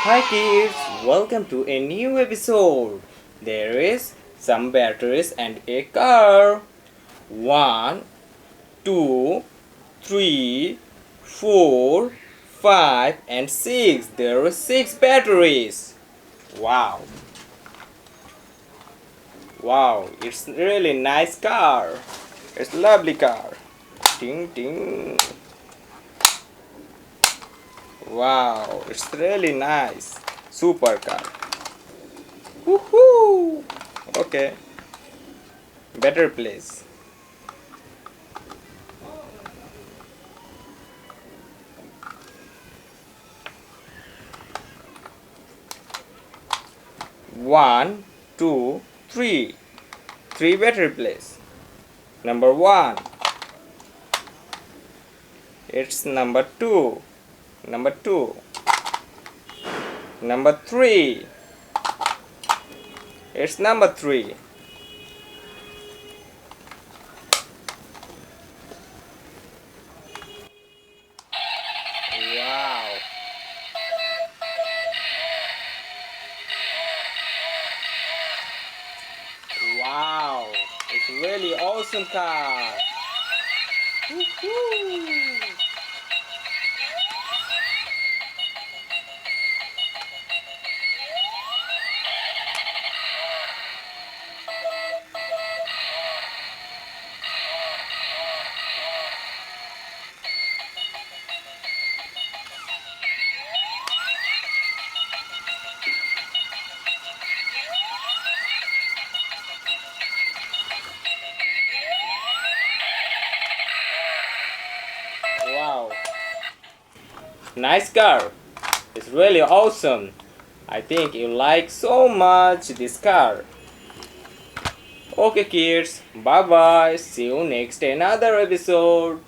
Hi kids, welcome to a new episode. There is some batteries and a car. One, two, three, four, five, and six. There are six batteries. Wow. Wow, it's really nice car. It's lovely car. Ding ding. Wow, it's really nice. Super car. Woohoo! Okay, better place. One, two, three. Three better place. Number one. It's number two. Number two. Number three. It's number three. Wow. Wow. It's really awesome car. Woohoo. Wow. Nice car. It's really awesome. I think you like so much this car. Okay kids, bye bye. See you next another episode.